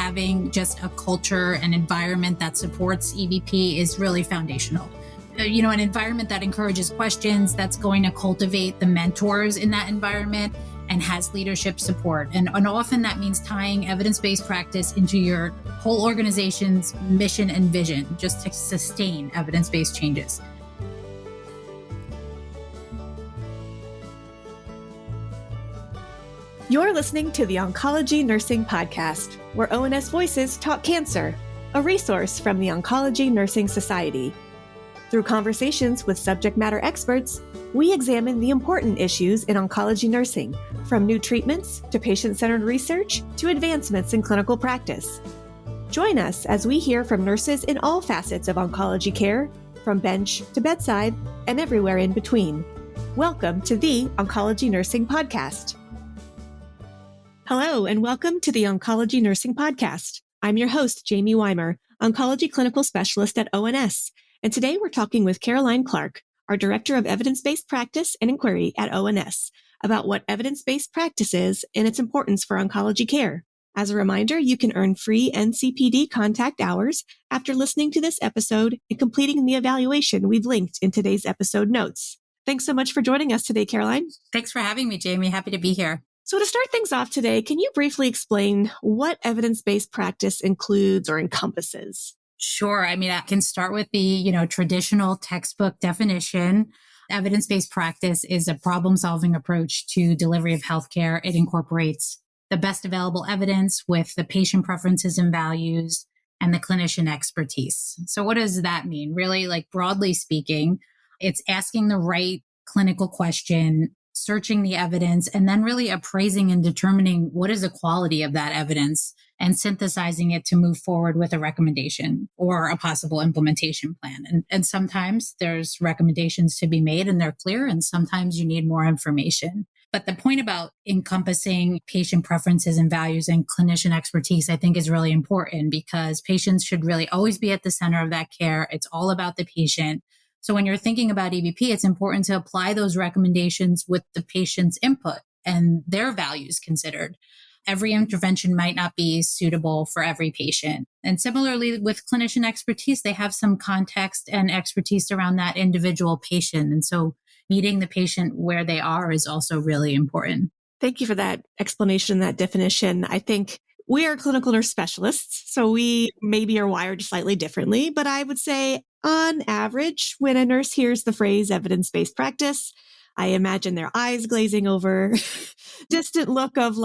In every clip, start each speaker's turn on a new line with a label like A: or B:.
A: having just a culture and environment that supports EVP is really foundational. An environment that encourages questions, that's going to cultivate the mentors in that environment and has leadership support. And often that means tying evidence-based practice into your whole organization's mission and vision, just to sustain evidence-based changes.
B: You're listening to the Oncology Nursing Podcast, where ONS Voices talk cancer, a resource from the Oncology Nursing Society. Through conversations with subject matter experts, we examine the important issues in oncology nursing, from new treatments to patient-centered research to advancements in clinical practice. Join us as we hear from nurses in all facets of oncology care, from bench to bedside and everywhere in between. Welcome to the Oncology Nursing Podcast. Hello, and welcome to the Oncology Nursing Podcast. I'm your host, Jamie Weimer, Oncology Clinical Specialist at ONS. And today we're talking with Caroline Clark, our Director of Evidence-Based Practice and Inquiry at ONS, about what evidence-based practice is and its importance for oncology care. As a reminder, you can earn free NCPD contact hours after listening to this episode and completing the evaluation we've linked in today's episode notes. Thanks so much for joining us today, Caroline.
A: Thanks for having me, Jamie. Happy to be here.
B: So to start things off today, can you briefly explain what evidence-based practice includes or encompasses?
A: Sure. I can start with the, traditional textbook definition. Evidence-based practice is a problem-solving approach to delivery of healthcare. It incorporates the best available evidence with the patient preferences and values and the clinician expertise. So what does that mean? Really, broadly speaking, it's asking the right clinical question, searching the evidence, and then really appraising and determining what is the quality of that evidence and synthesizing it to move forward with a recommendation or a possible implementation plan. And sometimes there's recommendations to be made and they're clear, and sometimes you need more information. But the point about encompassing patient preferences and values and clinician expertise, I think, is really important because patients should really always be at the center of that care. It's all about the patient. So when you're thinking about EVP, it's important to apply those recommendations with the patient's input and their values considered. Every intervention might not be suitable for every patient. And similarly with clinician expertise, they have some context and expertise around that individual patient. And so meeting the patient where they are is also really important.
B: Thank you for that explanation, that definition. I think we are clinical nurse specialists, so we maybe are wired slightly differently, but I would say on average, when a nurse hears the phrase evidence-based practice, I imagine their eyes glazing over, distant look of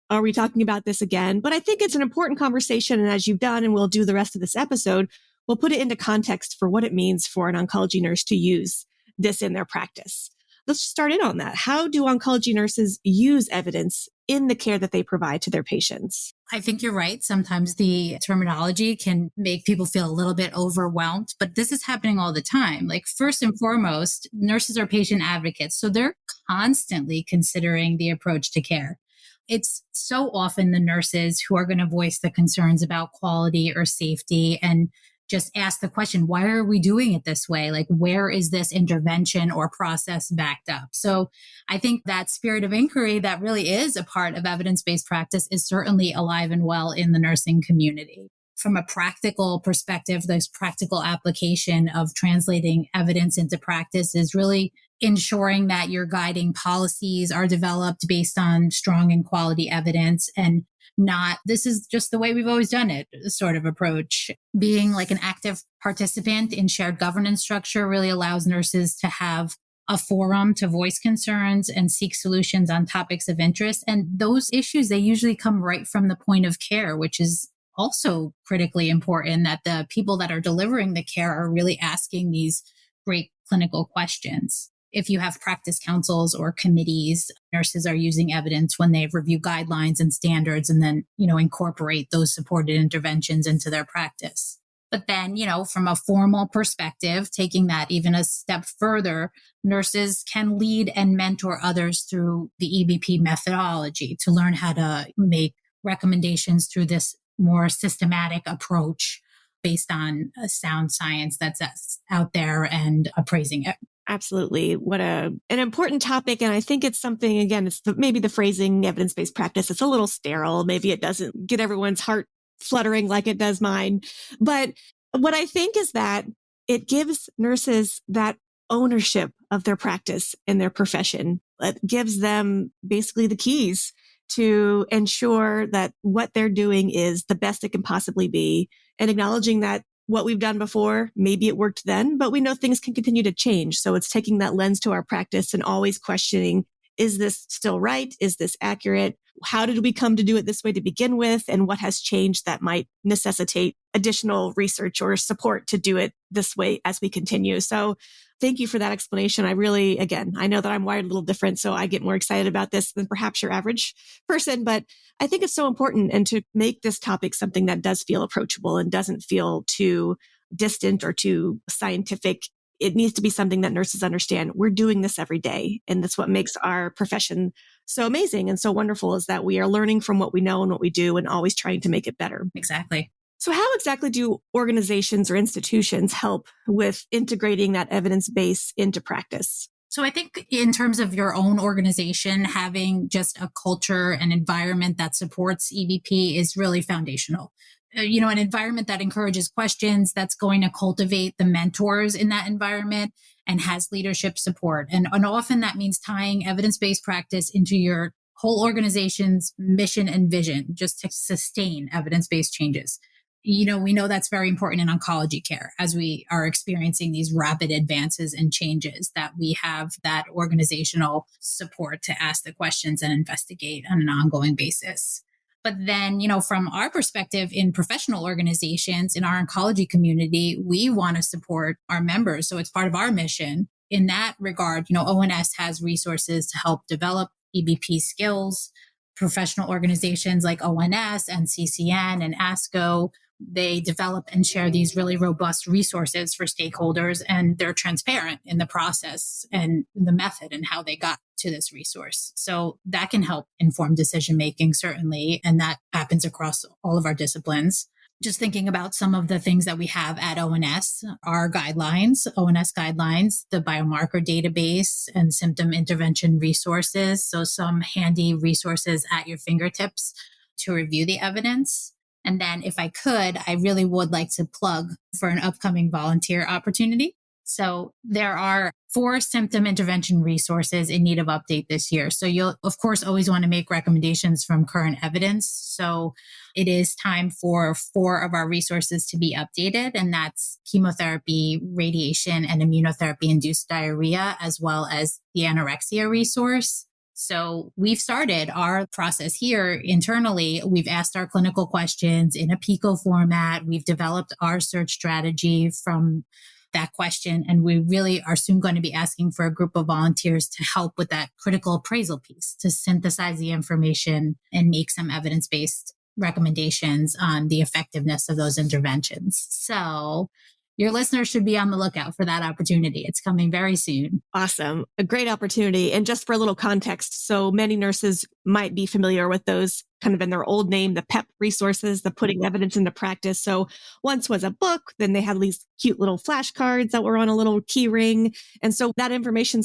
B: are we talking about this again? But I think it's an important conversation. And as you've done, and we'll do the rest of this episode, we'll put it into context for what it means for an oncology nurse to use this in their practice. Let's start in on that. How do oncology nurses use evidence in the care that they provide to their patients?
A: I think you're right. Sometimes the terminology can make people feel a little bit overwhelmed, but this is happening all the time. First and foremost, nurses are patient advocates, so they're constantly considering the approach to care. It's so often the nurses who are going to voice the concerns about quality or safety and just ask the question, why are we doing it this way? Where is this intervention or process backed up? So I think that spirit of inquiry that really is a part of evidence-based practice is certainly alive and well in the nursing community. From a practical perspective, this practical application of translating evidence into practice is really ensuring that your guiding policies are developed based on strong and quality evidence and not, this is just the way we've always done it sort of approach. Being an active participant in shared governance structure really allows nurses to have a forum to voice concerns and seek solutions on topics of interest. And those issues, they usually come right from the point of care, which is also critically important, that the people that are delivering the care are really asking these great clinical questions. If you have practice councils or committees, nurses are using evidence when they review guidelines and standards and then, incorporate those supported interventions into their practice. But then, from a formal perspective, taking that even a step further, nurses can lead and mentor others through the EVP methodology to learn how to make recommendations through this more systematic approach based on sound science that's out there and appraising it.
B: Absolutely. What an important topic. And I think it's something, again, maybe the phrasing evidence-based practice, it's a little sterile. Maybe it doesn't get everyone's heart fluttering like it does mine. But what I think is that it gives nurses that ownership of their practice and their profession. It gives them basically the keys to ensure that what they're doing is the best it can possibly be, and acknowledging that what we've done before, maybe it worked then, but we know things can continue to change. So it's taking that lens to our practice and always questioning, is this still right? Is this accurate? How did we come to do it this way to begin with? And what has changed that might necessitate additional research or support to do it this way as we continue? So thank you for that explanation. I really, again, I know that I'm wired a little different, so I get more excited about this than perhaps your average person, but I think it's so important, and to make this topic something that does feel approachable and doesn't feel too distant or too scientific. It needs to be something that nurses understand. We're doing this every day, and that's what makes our profession so amazing and so wonderful, is that we are learning from what we know and what we do and always trying to make it better.
A: Exactly.
B: So how exactly do organizations or institutions help with integrating that evidence base into practice?
A: So I think in terms of your own organization, having just a culture and environment that supports EBP is really foundational. An environment that encourages questions, that's going to cultivate the mentors in that environment and has leadership support. And often that means tying evidence-based practice into your whole organization's mission and vision, just to sustain evidence-based changes. We know that's very important in oncology care as we are experiencing these rapid advances and changes, that we have that organizational support to ask the questions and investigate on an ongoing basis. But then, from our perspective in professional organizations, in our oncology community, we want to support our members. So it's part of our mission. In that regard, ONS has resources to help develop EBP skills. Professional organizations like ONS and NCCN and ASCO, they develop and share these really robust resources for stakeholders, and they're transparent in the process and the method and how they got to this resource. So that can help inform decision making, certainly, and that happens across all of our disciplines. Just thinking about some of the things that we have at ONS, our guidelines, ONS guidelines, the biomarker database and symptom intervention resources. So some handy resources at your fingertips to review the evidence. And then if I could, I really would like to plug for an upcoming volunteer opportunity. So there are 4 symptom intervention resources in need of update this year. So you'll, of course, always want to make recommendations from current evidence. So it is time for 4 of our resources to be updated, and that's chemotherapy, radiation, and immunotherapy-induced diarrhea, as well as the anorexia resource. So we've started our process here internally. We've asked our clinical questions in a PICO format. We've developed our search strategy from that question, and we really are soon going to be asking for a group of volunteers to help with that critical appraisal piece, to synthesize the information and make some evidence-based recommendations on the effectiveness of those interventions. So your listeners should be on the lookout for that opportunity. It's coming very soon.
B: Awesome. A great opportunity. And just for a little context, so many nurses might be familiar with those kind of in their old name, the PEP resources, the putting evidence into practice. So once was a book, then they had these cute little flashcards that were on a little key ring. And so that information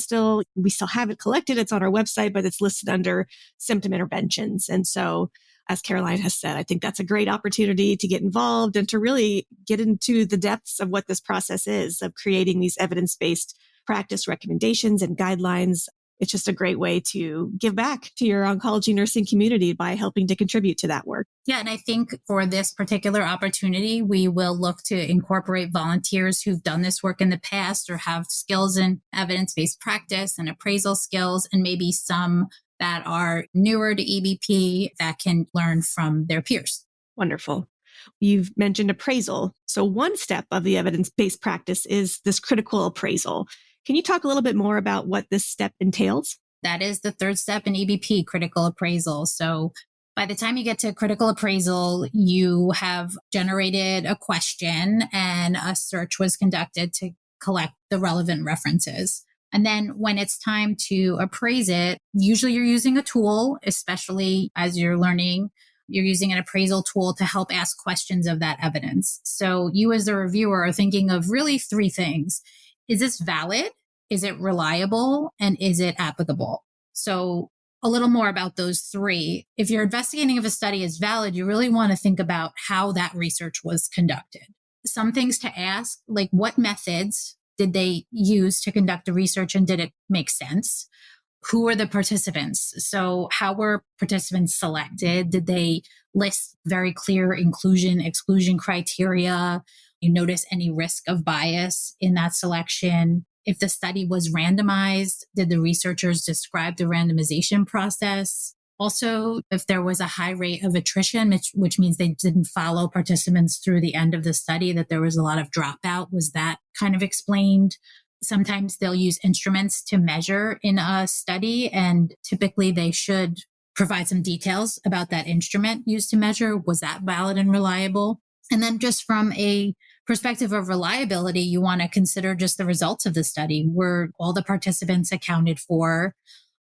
B: we still have it collected. It's on our website, but it's listed under symptom interventions. And so as Caroline has said, I think that's a great opportunity to get involved and to really get into the depths of what this process is, of creating these evidence-based practice recommendations and guidelines. It's just a great way to give back to your oncology nursing community by helping to contribute to that work.
A: Yeah, and I think for this particular opportunity, we will look to incorporate volunteers who've done this work in the past or have skills in evidence-based practice and appraisal skills, and maybe some that are newer to EBP that can learn from their peers.
B: Wonderful. You've mentioned appraisal. So one step of the evidence-based practice is this critical appraisal. Can you talk a little bit more about what this step entails?
A: That is the 3rd step in EBP, critical appraisal. So by the time you get to critical appraisal, you have generated a question and a search was conducted to collect the relevant references. And then when it's time to appraise it, usually you're using a tool, especially as you're learning, you're using an appraisal tool to help ask questions of that evidence. So you as the reviewer are thinking of really 3 things. Is this valid? Is it reliable? And is it applicable? So a little more about those three. If you're investigating if a study is valid, you really want to think about how that research was conducted. Some things to ask, like what methods did they use to conduct the research and did it make sense? Who are the participants? So how were participants selected? Did they list very clear inclusion, exclusion criteria? You notice any risk of bias in that selection? If the study was randomized, did the researchers describe the randomization process? Also, if there was a high rate of attrition, which means they didn't follow participants through the end of the study, that there was a lot of dropout, was that kind of explained? Sometimes they'll use instruments to measure in a study, and typically they should provide some details about that instrument used to measure. Was that valid and reliable? And then just from a perspective of reliability, you want to consider just the results of the study. Were all the participants accounted for?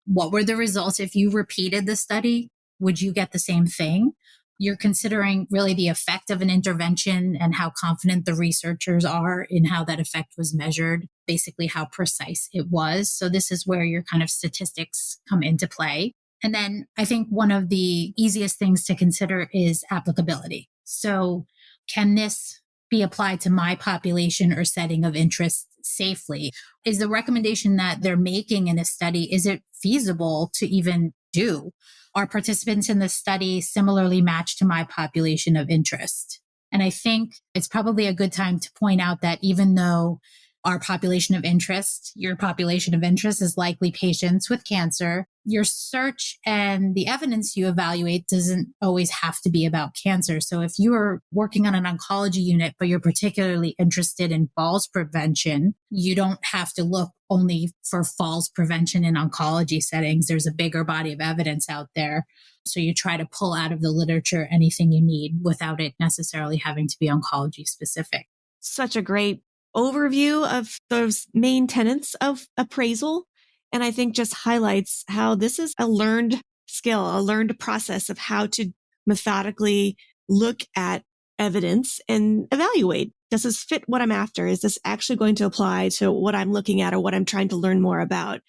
A: What were the results? If you repeated the study, would you get the same thing? You're considering really the effect of an intervention and how confident the researchers are in how that effect was measured, basically how precise it was. So this is where your kind of statistics come into play. And then I think one of the easiest things to consider is applicability. So can this be applied to my population or setting of interest safely? Is the recommendation that they're making in a study, is it feasible to even do? Are participants in the study similarly matched to my population of interest? And I think it's probably a good time to point out that even though our population of interest, your population of interest is likely patients with cancer, your search and the evidence you evaluate doesn't always have to be about cancer. So if you are working on an oncology unit, but you're particularly interested in falls prevention, you don't have to look only for falls prevention in oncology settings. There's a bigger body of evidence out there. So you try to pull out of the literature anything you need without it necessarily having to be oncology specific.
B: Such a great overview of those main tenets of appraisal. And I think just highlights how this is a learned skill, a learned process of how to methodically look at evidence and evaluate. Does this fit what I'm after? Is this actually going to apply to what I'm looking at or what I'm trying to learn more about?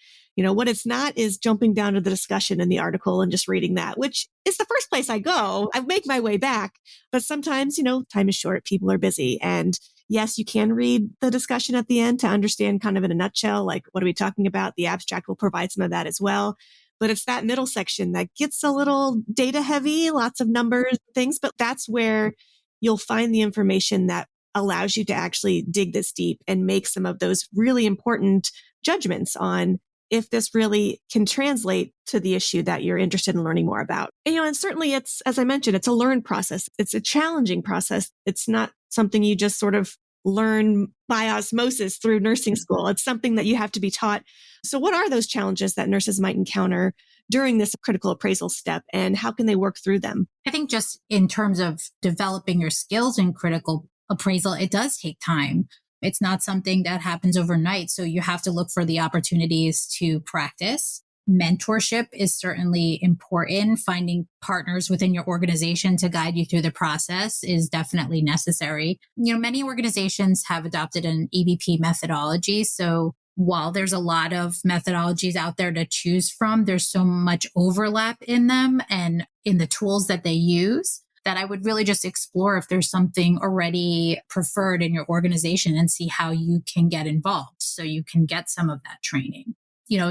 B: What it's not is jumping down to the discussion in the article and just reading that, which is the first place I go. I make my way back. But sometimes, time is short. People are busy. And yes, you can read the discussion at the end to understand kind of in a nutshell, like, what are we talking about? The abstract will provide some of that as well. But it's that middle section that gets a little data heavy, lots of numbers, things. But that's where you'll find the information that allows you to actually dig this deep and make some of those really important judgments on if this really can translate to the issue that you're interested in learning more about. And certainly it's, as I mentioned, it's a learned process. It's a challenging process. It's not something you just sort of learn by osmosis through nursing school. It's something that you have to be taught. So what are those challenges that nurses might encounter during this critical appraisal step, and how can they work through them?
A: I think just in terms of developing your skills in critical appraisal, it does take time. It's not something that happens overnight. So you have to look for the opportunities to practice. Mentorship is certainly important. Finding partners within your organization to guide you through the process is definitely necessary. Many organizations have adopted an EBP methodology. So while there's a lot of methodologies out there to choose from, there's so much overlap in them and in the tools that they use that I would really just explore if there's something already preferred in your organization and see how you can get involved so you can get some of that training.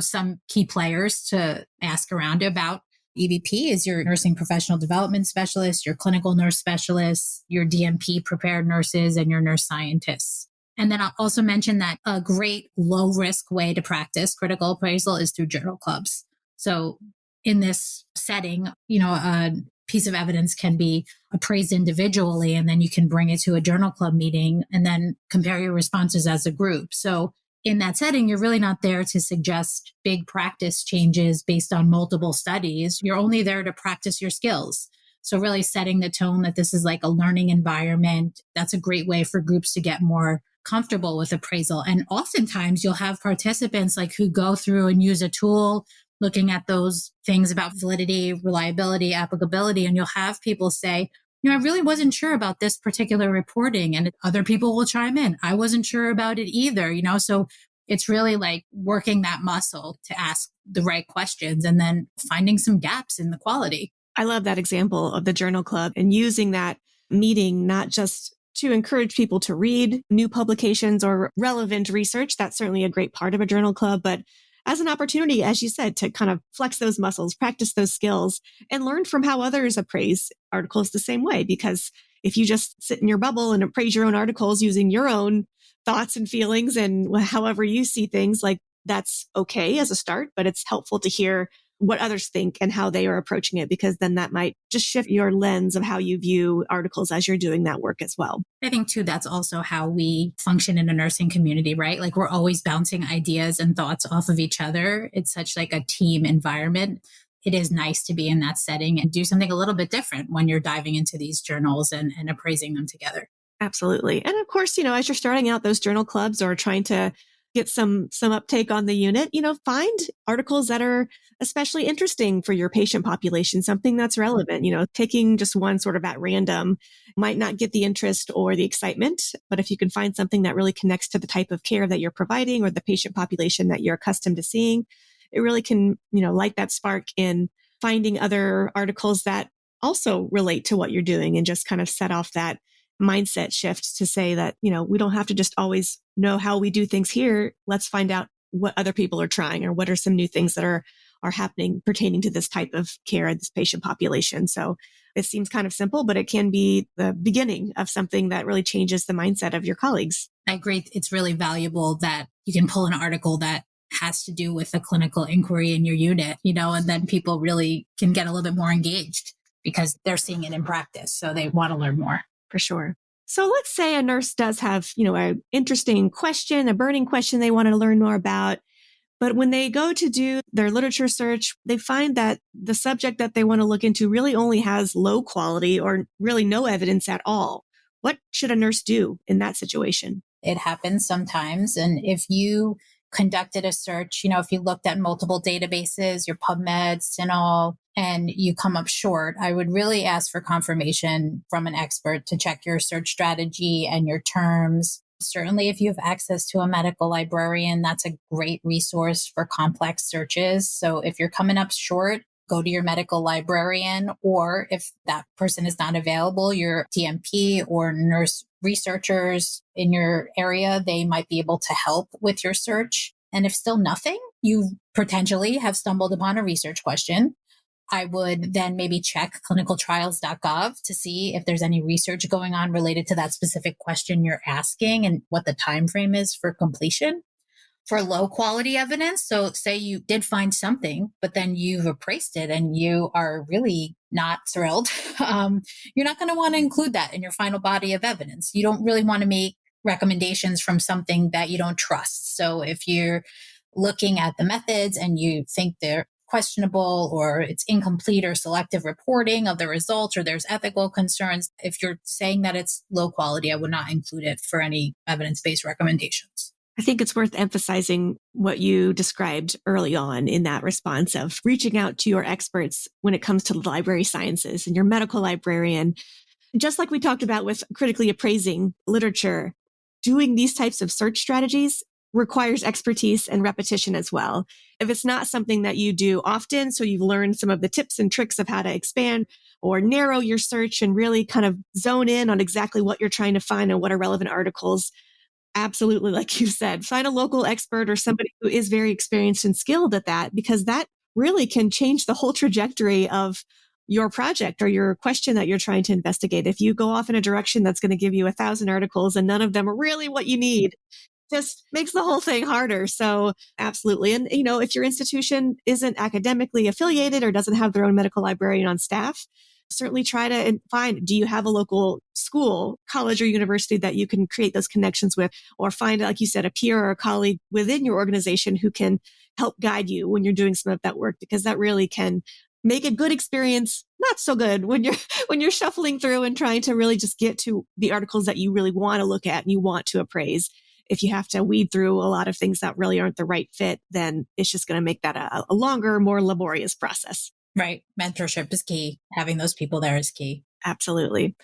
A: Some key players to ask around about EVP is your nursing professional development specialist, your clinical nurse specialists, your DMP prepared nurses, and your nurse scientists. And then I'll also mention that a great low risk way to practice critical appraisal is through journal clubs. So in this setting, a piece of evidence can be appraised individually, and then you can bring it to a journal club meeting and then compare your responses as a group. So in that setting, you're really not there to suggest big practice changes based on multiple studies. You're only there to practice your skills. So really setting the tone that this is like a learning environment. That's a great way for groups to get more comfortable with appraisal. And oftentimes you'll have participants who go through and use a tool looking at those things about validity, reliability, applicability, and you'll have people say, I really wasn't sure about this particular reporting, and other people will chime in. I wasn't sure about it either, so it's really like working that muscle to ask the right questions and then finding some gaps in the quality.
B: I love that example of the journal club and using that meeting not just to encourage people to read new publications or relevant research. That's certainly a great part of a journal club, but as an opportunity, as you said, to kind of flex those muscles, practice those skills, and learn from how others appraise articles the same way. Because if you just sit in your bubble and appraise your own articles using your own thoughts and feelings and however you see things, like that's okay as a start, but it's helpful to hear what others think and how they are approaching it, because then that might just shift your lens of how you view articles as you're doing that work as well.
A: I think too, that's also how we function in a nursing community, right? Like we're always bouncing ideas and thoughts off of each other. It's such like a team environment. It is nice to be in that setting and do something a little bit different when you're diving into these journals and appraising them together.
B: Absolutely. And of course, as you're starting out those journal clubs or trying to get some uptake on the unit, find articles that are especially interesting for your patient population, something that's relevant. Taking just one sort of at random might not get the interest or the excitement, but if you can find something that really connects to the type of care that you're providing or the patient population that you're accustomed to seeing, it really can, light that spark in finding other articles that also relate to what you're doing and just kind of set off that mindset shift to say that, we don't have to just always know how we do things here. Let's find out what other people are trying or what are some new things that are happening pertaining to this type of care, this patient population. So it seems kind of simple, but it can be the beginning of something that really changes the mindset of your colleagues.
A: I agree. It's really valuable that you can pull an article that has to do with a clinical inquiry in your unit, and then people really can get a little bit more engaged because they're seeing it in practice. So they want to learn more.
B: For sure. So let's say a nurse does have, an interesting question, a burning question they want to learn more about. But when they go to do their literature search, they find that the subject that they want to look into really only has low quality or really no evidence at all. What should a nurse do in that situation?
A: It happens sometimes. And if you conducted a search, if you looked at multiple databases, your PubMed, CINAHL, and you come up short, I would really ask for confirmation from an expert to check your search strategy and your terms. Certainly, if you have access to a medical librarian, that's a great resource for complex searches. So if you're coming up short, go to your medical librarian, or if that person is not available, your DMP or nurse researchers in your area, they might be able to help with your search. And if still nothing, you potentially have stumbled upon a research question. I would then maybe check clinicaltrials.gov to see if there's any research going on related to that specific question you're asking and what the time frame is for completion. For low quality evidence, so say you did find something, but then you've appraised it and you are really not thrilled, you're not going to want to include that in your final body of evidence. You don't really want to make recommendations from something that you don't trust. So if you're looking at the methods and you think they're questionable or it's incomplete or selective reporting of the results or there's ethical concerns, if you're saying that it's low quality, I would not include it for any evidence-based recommendations.
B: I think it's worth emphasizing what you described early on in that response of reaching out to your experts when it comes to the library sciences and your medical librarian. Just like we talked about with critically appraising literature, doing these types of search strategies requires expertise and repetition as well. If it's not something that you do often, so you've learned some of the tips and tricks of how to expand or narrow your search and really kind of zone in on exactly what you're trying to find and what are relevant articles, absolutely, like you said, find a local expert or somebody who is very experienced and skilled at that, because that really can change the whole trajectory of your project or your question that you're trying to investigate. If you go off in a direction that's going to give you 1,000 articles and none of them are really what you need, just makes the whole thing harder. So absolutely. And, if your institution isn't academically affiliated or doesn't have their own medical librarian on staff, certainly try to find, do you have a local school, college, or university that you can create those connections with, or find, like you said, a peer or a colleague within your organization who can help guide you when you're doing some of that work, because that really can make a good experience not so good when you're shuffling through and trying to really just get to the articles that you really want to look at and you want to appraise. If you have to weed through a lot of things that really aren't the right fit, then it's just going to make that a longer, more laborious process.
A: Right. Mentorship is key. Having those people there is key.
B: Absolutely.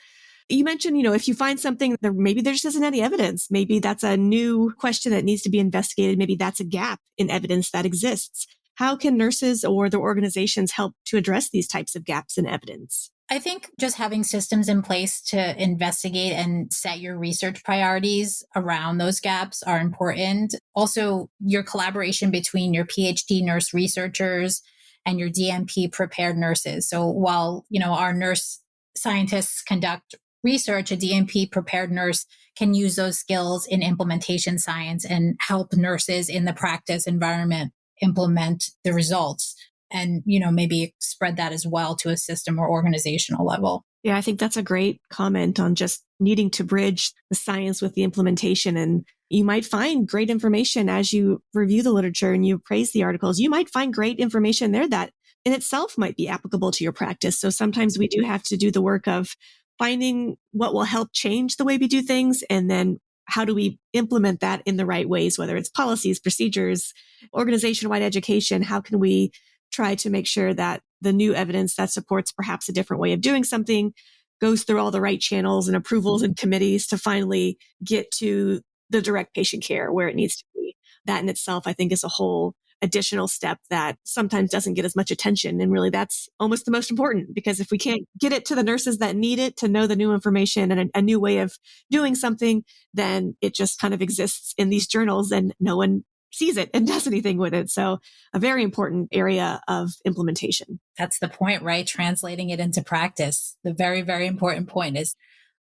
B: You mentioned, if you find something there, maybe there just isn't any evidence. Maybe that's a new question that needs to be investigated. Maybe that's a gap in evidence that exists. How can nurses or their organizations help to address these types of gaps in evidence?
A: I think just having systems in place to investigate and set your research priorities around those gaps are important. Also, your collaboration between your PhD nurse researchers and your DMP prepared nurses. So while, our nurse scientists conduct research, a DMP prepared nurse can use those skills in implementation science and help nurses in the practice environment implement the results and maybe spread that as well to a system or organizational level.
B: Yeah, I think that's a great comment on just needing to bridge the science with the implementation. And you might find great information as you review the literature and you praise the articles. You might find great information there that in itself might be applicable to your practice. So sometimes we do have to do the work of finding what will help change the way we do things, and then how do we implement that in the right ways, whether it's policies, procedures, organization-wide education. How can we try to make sure that the new evidence that supports perhaps a different way of doing something goes through all the right channels and approvals and committees to finally get to the direct patient care where it needs to be. That in itself, I think, is a whole additional step that sometimes doesn't get as much attention. And really, that's almost the most important, because if we can't get it to the nurses that need it to know the new information and a new way of doing something, then it just kind of exists in these journals and no one sees it and does anything with it. So a very important area of implementation.
A: That's the point, right? Translating it into practice. The very, very important point is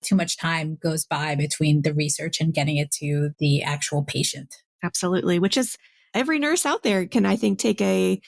A: too much time goes by between the research and getting it to the actual patient.
B: Absolutely. Which is every nurse out there can, I think, take a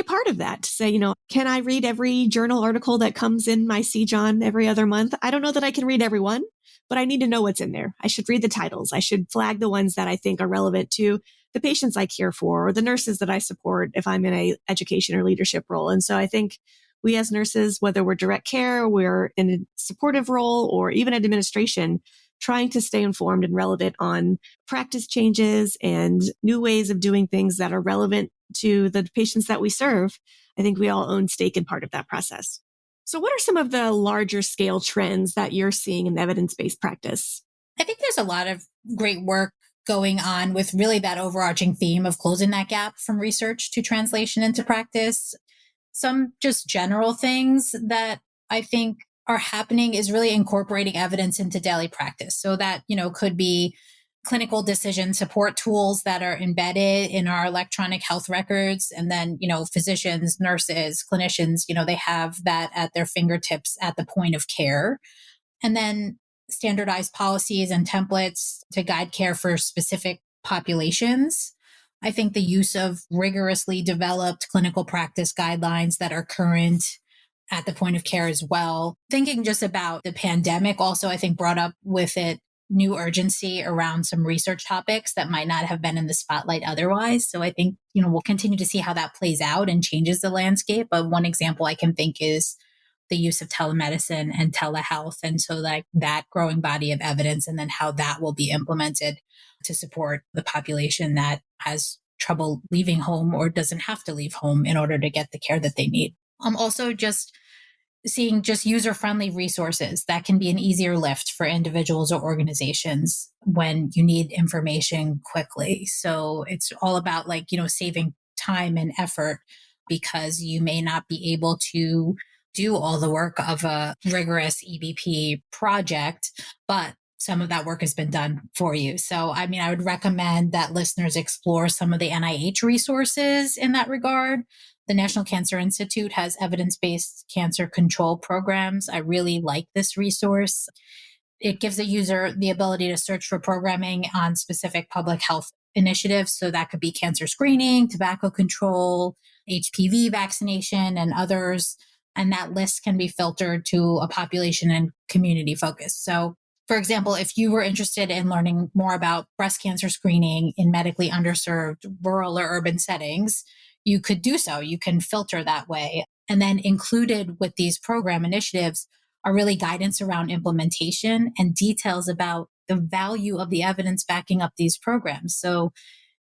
B: part of that to say, can I read every journal article that comes in my CJON every other month? I don't know that I can read every one, but I need to know what's in there. I should read the titles. I should flag the ones that I think are relevant to the patients I care for or the nurses that I support if I'm in a education or leadership role. And so I think we as nurses, whether we're direct care, we're in a supportive role, or even administration, trying to stay informed and relevant on practice changes and new ways of doing things that are relevant to the patients that we serve. I think we all own stake in part of that process. So what are some of the larger scale trends that you're seeing in evidence-based practice?
A: I think there's a lot of great work going on with really that overarching theme of closing that gap from research to translation into practice. Some just general things that I think are happening is really incorporating evidence into daily practice. So that, could be clinical decision support tools that are embedded in our electronic health records. And then, physicians, nurses, clinicians, they have that at their fingertips at the point of care. And then standardized policies and templates to guide care for specific populations. I think the use of rigorously developed clinical practice guidelines that are current at the point of care as well. Thinking just about the pandemic also, I think, brought up with it new urgency around some research topics that might not have been in the spotlight otherwise. So I think, we'll continue to see how that plays out and changes the landscape. But one example I can think is the use of telemedicine and telehealth. And so that growing body of evidence, and then how that will be implemented to support the population that has trouble leaving home or doesn't have to leave home in order to get the care that they need. Also just seeing just user-friendly resources that can be an easier lift for individuals or organizations when you need information quickly. So it's all about saving time and effort, because you may not be able to do all the work of a rigorous EBP project, but some of that work has been done for you. So, I would recommend that listeners explore some of the NIH resources in that regard. The National Cancer Institute has evidence-based cancer control programs. I really like this resource. It gives a user the ability to search for programming on specific public health initiatives. So that could be cancer screening, tobacco control, HPV vaccination, and others. And that list can be filtered to a population and community focus. So, for example, if you were interested in learning more about breast cancer screening in medically underserved rural or urban settings, you could do so. You can filter that way. And then included with these program initiatives are really guidance around implementation and details about the value of the evidence backing up these programs. So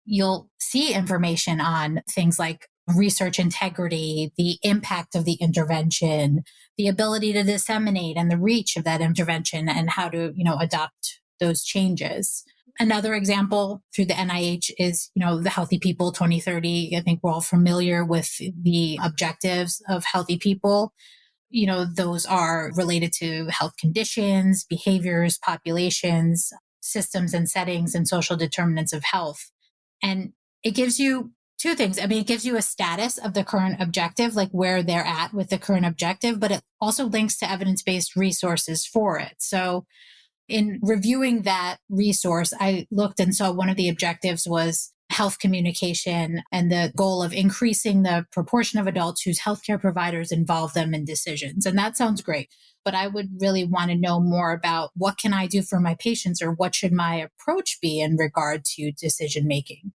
A: you'll see information on things like research integrity, the impact of the intervention, the ability to disseminate and the reach of that intervention and how to, adopt those changes. Another example through the NIH is, the Healthy People 2030. I think we're all familiar with the objectives of Healthy People. Those are related to health conditions, behaviors, populations, systems and settings, and social determinants of health. And it gives you two things. I mean, it gives you a status of the current objective, like where they're at with the current objective, but it also links to evidence-based resources for it. So in reviewing that resource, I looked and saw one of the objectives was health communication and the goal of increasing the proportion of adults whose healthcare providers involve them in decisions. And that sounds great, but I would really want to know more about what can I do for my patients, or what should my approach be in regard to decision making.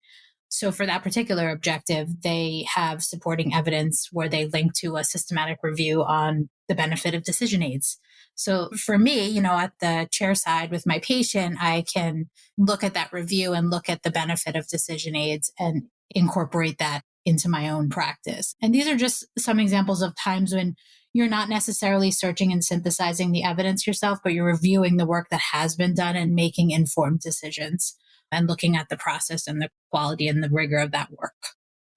A: So for that particular objective, they have supporting evidence where they link to a systematic review on the benefit of decision aids. So for me, at the chair side with my patient, I can look at that review and look at the benefit of decision aids and incorporate that into my own practice. And these are just some examples of times when you're not necessarily searching and synthesizing the evidence yourself, but you're reviewing the work that has been done and making informed decisions and looking at the process and the quality and the rigor of that work.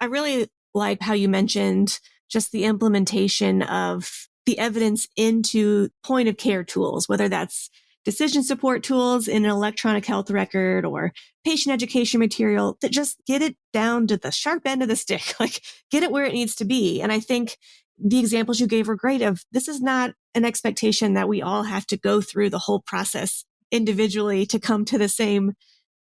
B: I really like how you mentioned just the implementation of the evidence into point of care tools, whether that's decision support tools in an electronic health record or patient education material, that just get it down to the sharp end of the stick, like get it where it needs to be. And I think the examples you gave were great of this is not an expectation that we all have to go through the whole process individually to come to the same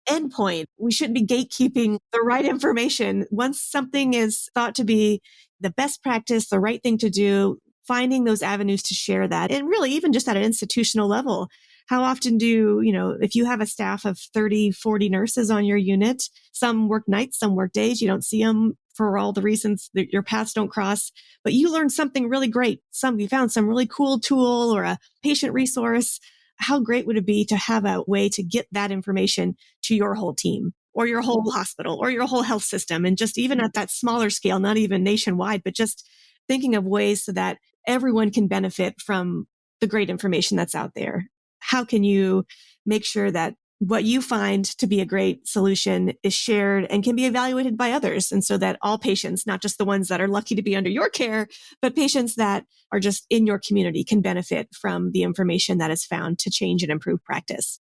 B: endpoint. We shouldn't be gatekeeping the right information. Once something is thought to be the best practice, the right thing to do, finding those avenues to share that. And really, even just at an institutional level, how often if you have a staff of 30, 40 nurses on your unit, some work nights, some work days, you don't see them for all the reasons that your paths don't cross, but you learned something really great. You found some really cool tool or a patient resource. How great would it be to have a way to get that information to your whole team or your whole hospital or your whole health system? And just even at that smaller scale, not even nationwide, but just thinking of ways so that everyone can benefit from the great information that's out there. How can you make sure that what you find to be a great solution is shared and can be evaluated by others? And so that all patients, not just the ones that are lucky to be under your care, but patients that are just in your community can benefit from the information that is found to change and improve practice.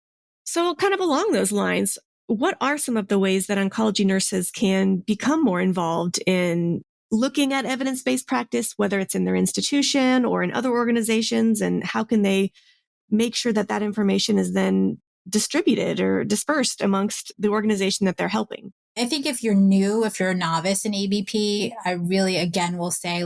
B: So kind of along those lines, what are some of the ways that oncology nurses can become more involved in looking at evidence-based practice, whether it's in their institution or in other organizations, and how can they make sure that that information is then distributed or dispersed amongst the organization that they're helping?
A: I think if you're new, if you're a novice in EBP, I really, again, will say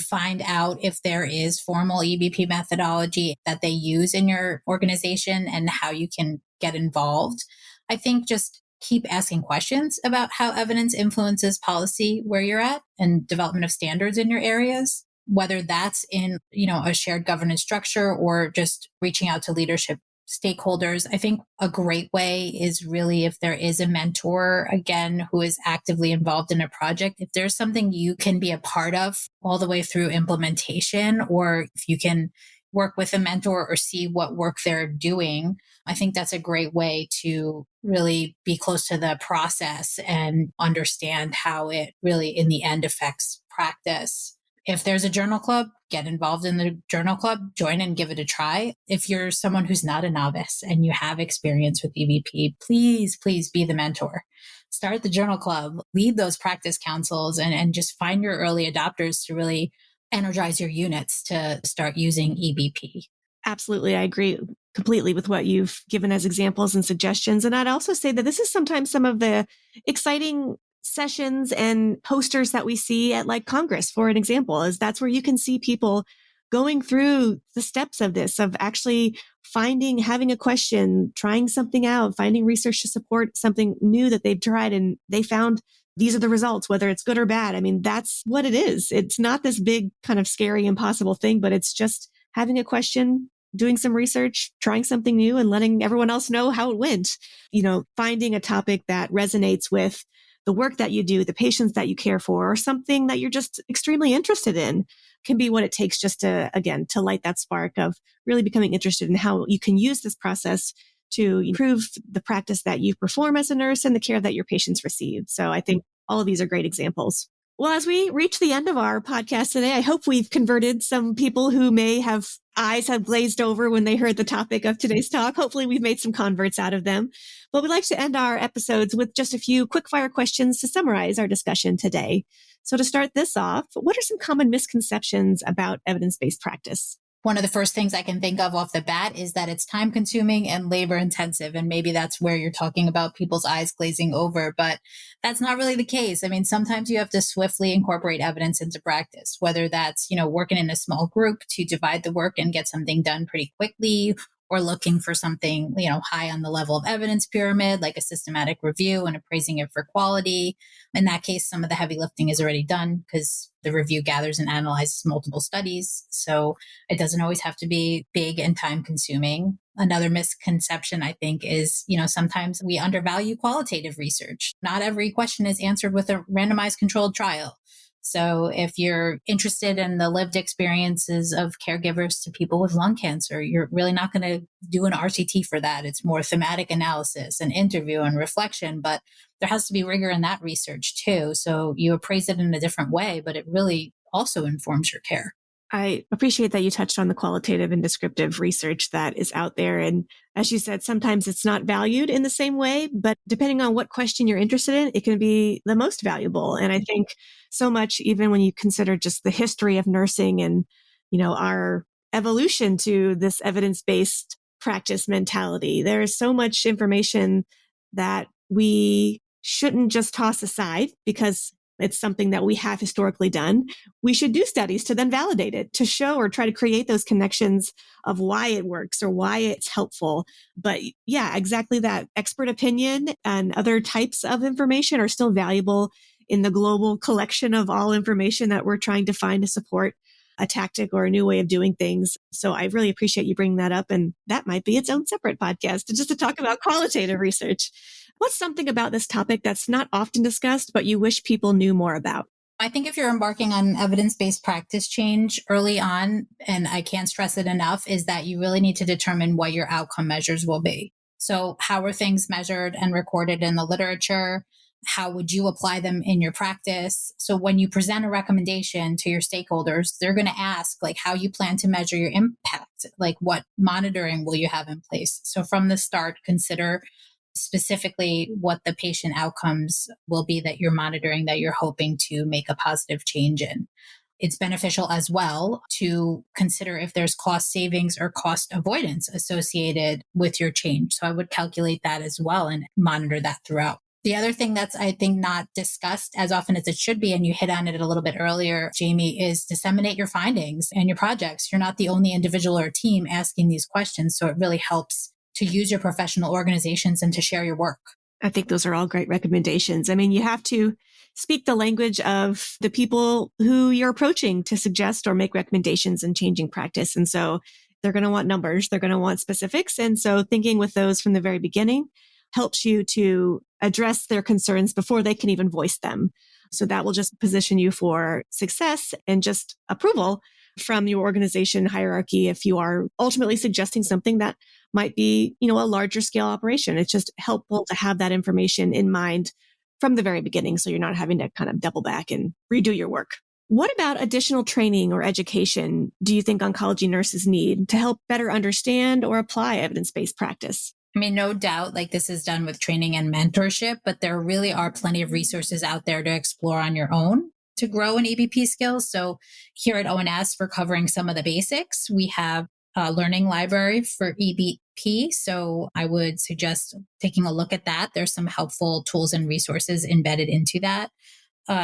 A: find out if there is formal EBP methodology that they use in your organization and how you can get involved. I think just keep asking questions about how evidence influences policy where you're at and development of standards in your areas, whether that's in, a shared governance structure or just reaching out to leadership stakeholders. I think a great way is really if there is a mentor, again, who is actively involved in a project, if there's something you can be a part of all the way through implementation, or if you can work with a mentor or see what work they're doing, I think that's a great way to really be close to the process and understand how it really in the end affects practice. If there's a journal club, get involved in the journal club, join and give it a try. If you're someone who's not a novice and you have experience with EBP, please be the mentor. Start the journal club, lead those practice councils, and just find your early adopters to really energize your units to start using EBP.
B: Absolutely. I agree completely with what you've given as examples and suggestions. And I'd also say that this is sometimes some of the exciting sessions and posters that we see at Congress, for an example, is that's where you can see people going through the steps of this, of actually having a question, trying something out, finding research to support something new that they've tried and they found these are the results, whether it's good or bad. I mean, that's what it is. It's not this big kind of scary, impossible thing, but it's just having a question, doing some research, trying something new and letting everyone else know how it went. Finding a topic that resonates with the work that you do, the patients that you care for, or something that you're just extremely interested in can be what it takes just to, again, to light that spark of really becoming interested in how you can use this process to improve the practice that you perform as a nurse and the care that your patients receive. So I think all of these are great examples. Well, as we reach the end of our podcast today, I hope we've converted some people who may have eyes have glazed over when they heard the topic of today's talk. Hopefully we've made some converts out of them. But we'd like to end our episodes with just a few quick-fire questions to summarize our discussion today. So to start this off, what are some common misconceptions about evidence-based practice?
A: One of the first things I can think of off the bat is that it's time consuming and labor intensive. And maybe that's where you're talking about people's eyes glazing over, but that's not really the case. I mean, sometimes you have to swiftly incorporate evidence into practice, whether that's, working in a small group to divide the work and get something done pretty quickly, or looking for something, high on the level of evidence pyramid, like a systematic review and appraising it for quality. In that case, some of the heavy lifting is already done because the review gathers and analyzes multiple studies. So it doesn't always have to be big and time consuming. Another misconception, I think, is, sometimes we undervalue qualitative research. Not every question is answered with a randomized controlled trial. So if you're interested in the lived experiences of caregivers to people with lung cancer, you're really not going to do an RCT for that. It's more thematic analysis and interview and reflection, but there has to be rigor in that research too. So you appraise it in a different way, but it really also informs your care.
B: I appreciate that you touched on the qualitative and descriptive research that is out there. And as you said, sometimes it's not valued in the same way, but depending on what question you're interested in, it can be the most valuable. And I think so much, even when you consider just the history of nursing and, our evolution to this evidence-based practice mentality, there is so much information that we shouldn't just toss aside because it's something that we have historically done. We should do studies to then validate it, to show or try to create those connections of why it works or why it's helpful. But yeah, exactly that. Expert opinion and other types of information are still valuable in the global collection of all information that we're trying to find to support a tactic or a new way of doing things. So I really appreciate you bringing that up. And that might be its own separate podcast just to talk about qualitative research. What's something about this topic that's not often discussed, but you wish people knew more about?
A: I think if you're embarking on evidence-based practice change early on, and I can't stress it enough, is that you really need to determine what your outcome measures will be. So how are things measured and recorded in the literature? How would you apply them in your practice? So when you present a recommendation to your stakeholders, they're going to ask how you plan to measure your impact, what monitoring will you have in place? So from the start, consider specifically what the patient outcomes will be that you're monitoring, that you're hoping to make a positive change in. It's beneficial as well to consider if there's cost savings or cost avoidance associated with your change. So I would calculate that as well and monitor that throughout. The other thing that's, I think, not discussed as often as it should be, and you hit on it a little bit earlier, Jamie, is disseminate your findings and your projects. You're not the only individual or team asking these questions, so it really helps to use your professional organizations and to share your work.
B: I think those are all great recommendations. I mean, you have to speak the language of the people who you're approaching to suggest or make recommendations in changing practice. And so they're going to want numbers, they're going to want specifics. And so thinking with those from the very beginning helps you to address their concerns before they can even voice them. So that will just position you for success and just approval from your organization hierarchy if you are ultimately suggesting something that might be, a larger scale operation. It's just helpful to have that information in mind from the very beginning so you're not having to kind of double back and redo your work. What about additional training or education do you think oncology nurses need to help better understand or apply evidence-based practice?
A: I mean, no doubt, this is done with training and mentorship, but there really are plenty of resources out there to explore on your own to grow in EBP skills. So here at ONS, we're covering some of the basics. We have a learning library for EBP. So I would suggest taking a look at that. There's some helpful tools and resources embedded into that.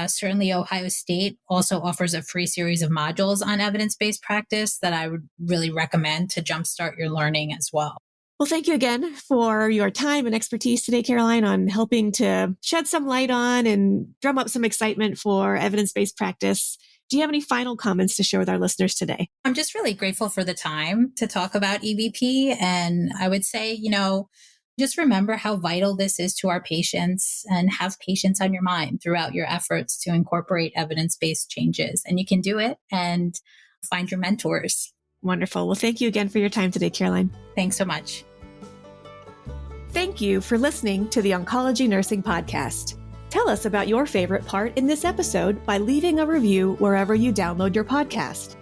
A: Certainly, Ohio State also offers a free series of modules on evidence-based practice that I would really recommend to jumpstart your learning as well.
B: Well, thank you again for your time and expertise today, Caroline, on helping to shed some light on and drum up some excitement for evidence-based practice. Do you have any final comments to share with our listeners today?
A: I'm just really grateful for the time to talk about EBP. And I would say, Just remember how vital this is to our patients and have patients on your mind throughout your efforts to incorporate evidence-based changes. And you can do it, and find your mentors.
B: Wonderful. Well, thank you again for your time today, Caroline.
A: Thanks so much.
B: Thank you for listening to the Oncology Nursing Podcast. Tell us about your favorite part in this episode by leaving a review wherever you download your podcast.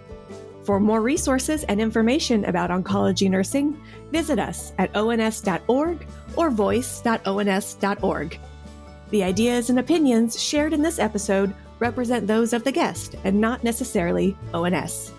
B: For more resources and information about oncology nursing, visit us at ons.org or voice.ons.org. The ideas and opinions shared in this episode represent those of the guest and not necessarily ONS.